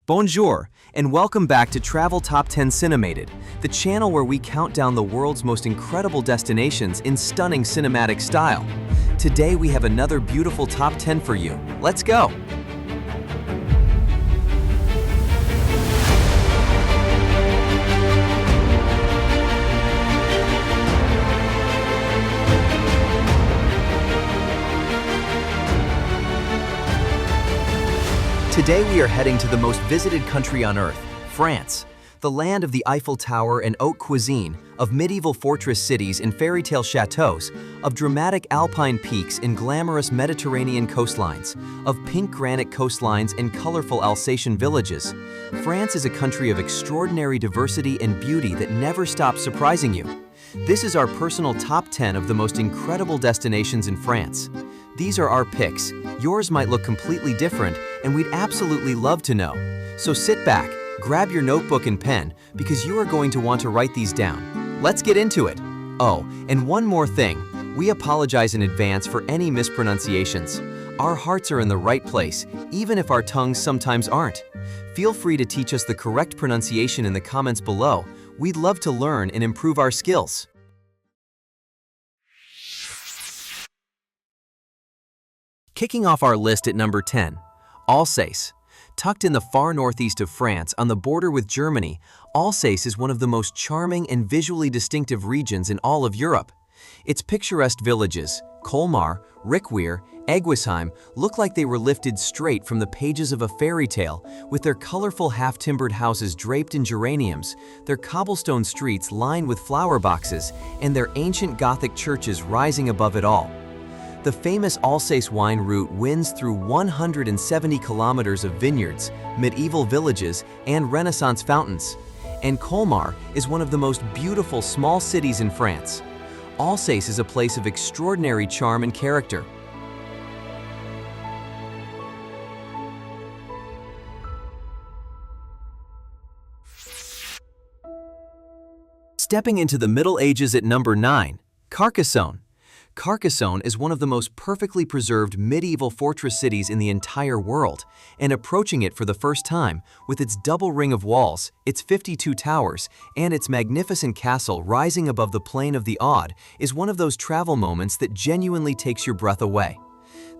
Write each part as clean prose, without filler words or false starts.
Bonjour, and welcome back to Travel Top 10 Cinemated, the channel where we count down the world's most incredible destinations in stunning cinematic style. Today we have another beautiful top 10 for you. Let's go! Today we are heading to the most visited country on Earth, France, the land of the Eiffel Tower and haute cuisine, of medieval fortress cities and fairy tale chateaus, of dramatic alpine peaks and glamorous Mediterranean coastlines, of pink granite coastlines and colorful Alsatian villages. France is a country of extraordinary diversity and beauty that never stops surprising you. This is our personal top 10 of the most incredible destinations in France. These are our picks. Yours might look completely different, and we'd absolutely love to know. So sit back, grab your notebook and pen, because you are going to want to write these down. Let's get into it. Oh, and one more thing. We apologize in advance for any mispronunciations. Our hearts are in the right place, even if our tongues sometimes aren't. Feel free to teach us the correct pronunciation in the comments below. We'd love to learn and improve our skills. Kicking off our list at number 10, Alsace. Tucked in the far northeast of France on the border with Germany, Alsace is one of the most charming and visually distinctive regions in all of Europe. Its picturesque villages, Colmar, Riquewihr, Eguisheim, look like they were lifted straight from the pages of a fairy tale, with their colorful half-timbered houses draped in geraniums, their cobblestone streets lined with flower boxes, and their ancient Gothic churches rising above it all. The famous Alsace wine route winds through 170 kilometers of vineyards, medieval villages, and Renaissance fountains. And Colmar is one of the most beautiful small cities in France. Alsace is a place of extraordinary charm and character. Stepping into the Middle Ages at number 9, Carcassonne. Carcassonne is one of the most perfectly preserved medieval fortress cities in the entire world, and approaching it for the first time, with its double ring of walls, its 52 towers, and its magnificent castle rising above the plain of the Aude, is one of those travel moments that genuinely takes your breath away.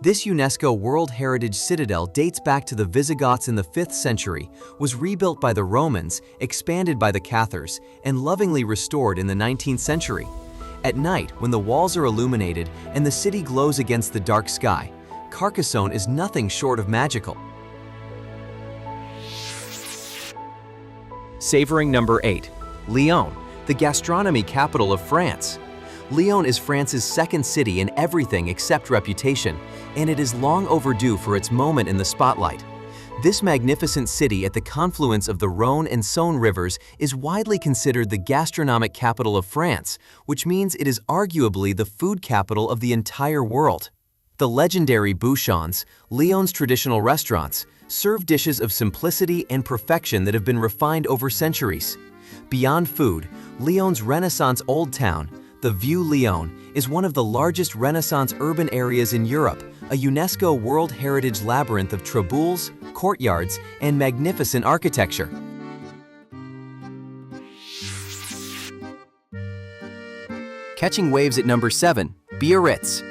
This UNESCO World Heritage citadel dates back to the Visigoths in the 5th century, was rebuilt by the Romans, expanded by the Cathars, and lovingly restored in the 19th century. At night, when the walls are illuminated and the city glows against the dark sky, Carcassonne is nothing short of magical. Savoring number 8, Lyon, the gastronomy capital of France. Lyon is France's second city in everything except reputation, and it is long overdue for its moment in the spotlight. This magnificent city at the confluence of the Rhône and Saône rivers is widely considered the gastronomic capital of France, which means it is arguably the food capital of the entire world. The legendary bouchons, Lyon's traditional restaurants, serve dishes of simplicity and perfection that have been refined over centuries. Beyond food, Lyon's Renaissance Old Town, the Vieux Lyon, is one of the largest Renaissance urban areas in Europe, a UNESCO World Heritage labyrinth of traboules, courtyards, and magnificent architecture. Catching waves at number 7, Biarritz.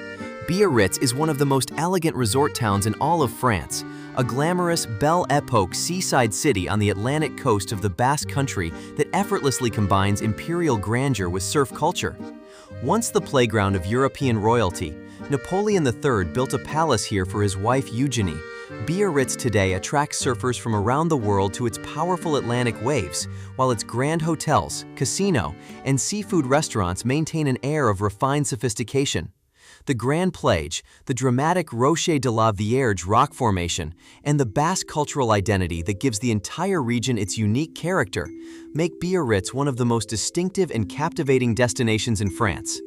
Biarritz is one of the most elegant resort towns in all of France, a glamorous Belle Epoque seaside city on the Atlantic coast of the Basque Country that effortlessly combines imperial grandeur with surf culture. Once the playground of European royalty, Napoleon III built a palace here for his wife Eugenie. Biarritz today attracts surfers from around the world to its powerful Atlantic waves, while its grand hotels, casino, and seafood restaurants maintain an air of refined sophistication. The Grand Plage, the dramatic Rocher de la Vierge rock formation, and the Basque cultural identity that gives the entire region its unique character make Biarritz one of the most distinctive and captivating destinations in France.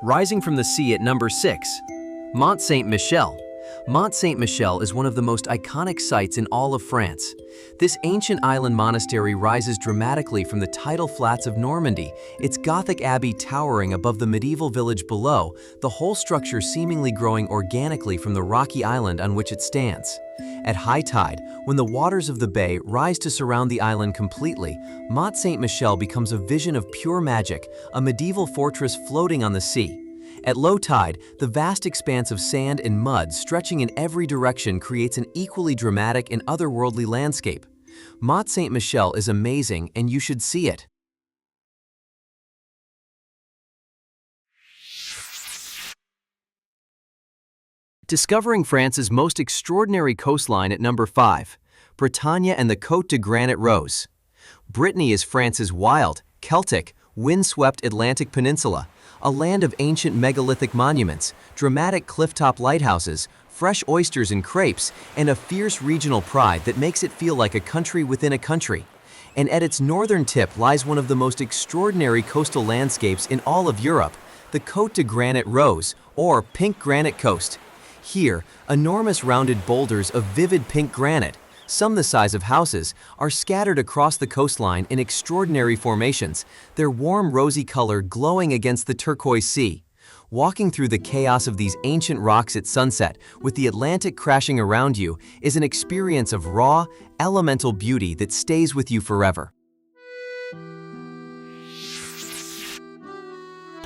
Rising from the sea at number 6, Mont Saint-Michel. Mont Saint-Michel is one of the most iconic sites in all of France. This ancient island monastery rises dramatically from the tidal flats of Normandy, its Gothic abbey towering above the medieval village below, the whole structure seemingly growing organically from the rocky island on which it stands. At high tide, when the waters of the bay rise to surround the island completely, Mont Saint-Michel becomes a vision of pure magic, a medieval fortress floating on the sea. At low tide, the vast expanse of sand and mud stretching in every direction creates an equally dramatic and otherworldly landscape. Mont Saint-Michel is amazing, and you should see it. Discovering France's most extraordinary coastline at number 5, Bretagne and the Côte de Granite Rose. Brittany is France's wild, Celtic, windswept Atlantic peninsula, a land of ancient megalithic monuments, dramatic clifftop lighthouses, fresh oysters and crepes, and a fierce regional pride that makes it feel like a country within a country. And at its northern tip lies one of the most extraordinary coastal landscapes in all of Europe, the Côte de Granite Rose, or Pink Granite Coast. Here, enormous rounded boulders of vivid pink granite, some the size of houses, are scattered across the coastline in extraordinary formations, their warm rosy color glowing against the turquoise sea. Walking through the chaos of these ancient rocks at sunset, with the Atlantic crashing around you, is an experience of raw, elemental beauty that stays with you forever.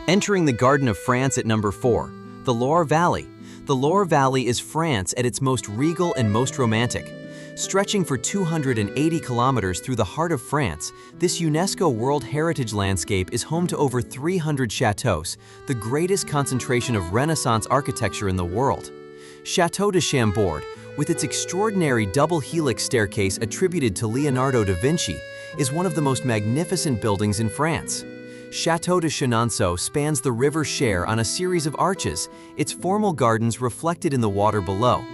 Entering the Garden of France at number 4, the Loire Valley. The Loire Valley is France at its most regal and most romantic. Stretching for 280 kilometers through the heart of France, this UNESCO World Heritage landscape is home to over 300 chateaux, the greatest concentration of Renaissance architecture in the world. Château de Chambord, with its extraordinary double helix staircase attributed to Leonardo da Vinci, is one of the most magnificent buildings in France. Château de Chenonceau spans the river Cher on a series of arches, its formal gardens reflected in the water below.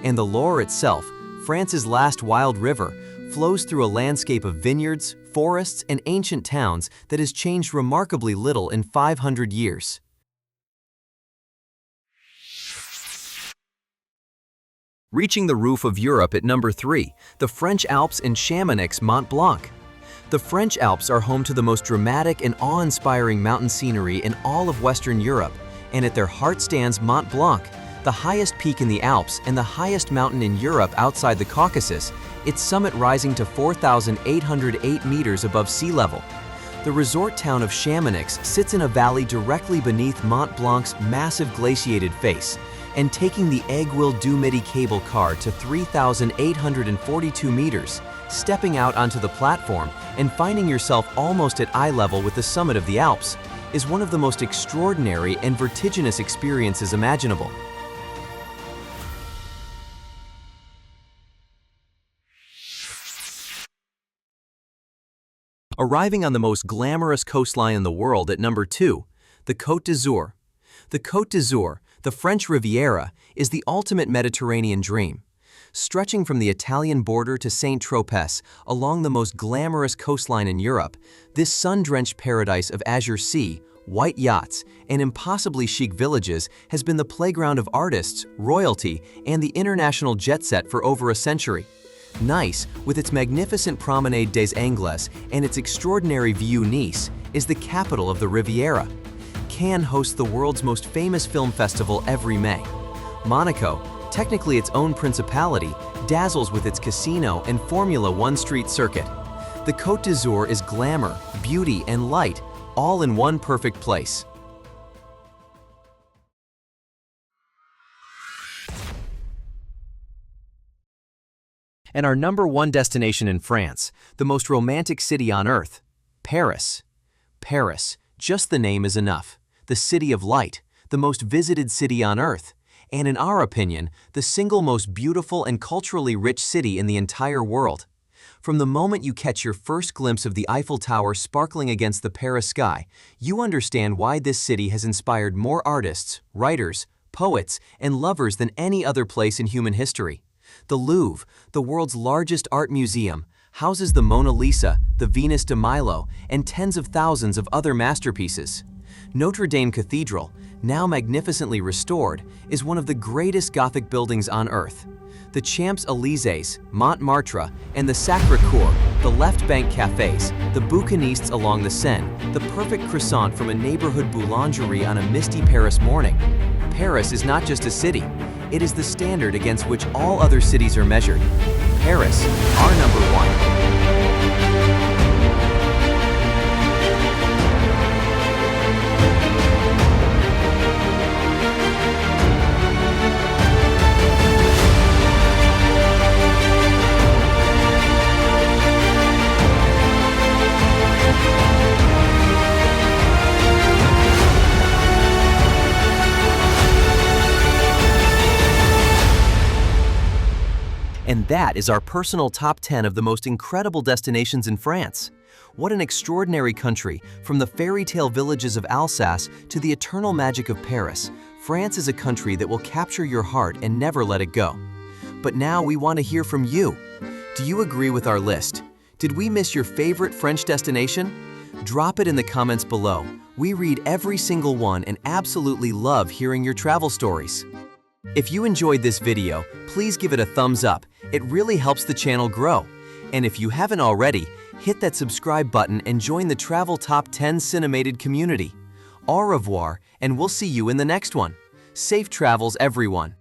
And the Loire itself, France's last wild river, flows through a landscape of vineyards, forests, and ancient towns that has changed remarkably little in 500 years. Reaching the roof of Europe at number 3, the French Alps and Chamonix Mont Blanc. The French Alps are home to the most dramatic and awe-inspiring mountain scenery in all of Western Europe, and at their heart stands Mont Blanc, the highest peak in the Alps and the highest mountain in Europe outside the Caucasus, its summit rising to 4,808 meters above sea level. The resort town of Chamonix sits in a valley directly beneath Mont Blanc's massive glaciated face, and taking the Aiguille du Midi cable car to 3,842 meters, stepping out onto the platform and finding yourself almost at eye level with the summit of the Alps, is one of the most extraordinary and vertiginous experiences imaginable. Arriving on the most glamorous coastline in the world at number 2, the Côte d'Azur. The Côte d'Azur, the French Riviera, is the ultimate Mediterranean dream. Stretching from the Italian border to Saint-Tropez along the most glamorous coastline in Europe, this sun-drenched paradise of azure sea, white yachts, and impossibly chic villages has been the playground of artists, royalty, and the international jet set for over a century. Nice, with its magnificent Promenade des Anglais and its extraordinary view Nice, is the capital of the Riviera. Cannes hosts the world's most famous film festival every May. Monaco, technically its own principality, dazzles with its casino and Formula One street circuit. The Côte d'Azur is glamour, beauty, and light, all in one perfect place. And our number 1 destination in France, the most romantic city on earth, Paris. Paris, just the name is enough. The city of light, the most visited city on earth, and in our opinion, the single most beautiful and culturally rich city in the entire world. From the moment you catch your first glimpse of the Eiffel Tower sparkling against the Paris sky, you understand why this city has inspired more artists, writers, poets, and lovers than any other place in human history. The Louvre, the world's largest art museum, houses the Mona Lisa, the Venus de Milo, and tens of thousands of other masterpieces. Notre Dame Cathedral, now magnificently restored, is one of the greatest Gothic buildings on Earth. The Champs-Élysées, Montmartre, and the Sacré-Cœur, the left bank cafes, the bouquinistes along the Seine, the perfect croissant from a neighborhood boulangerie on a misty Paris morning. Paris is not just a city, it is the standard against which all other cities are measured. Paris, our number one. And that is our personal top 10 of the most incredible destinations in France. What an extraordinary country, from the fairy tale villages of Alsace to the eternal magic of Paris. France is a country that will capture your heart and never let it go. But now we want to hear from you. Do you agree with our list? Did we miss your favorite French destination? Drop it in the comments below. We read every single one and absolutely love hearing your travel stories. If you enjoyed this video, please give it a thumbs up. It really helps the channel grow. And if you haven't already, hit that subscribe button and join the Travel Top 10 Cinemated community. Au revoir, and we'll see you in the next one. Safe travels, everyone.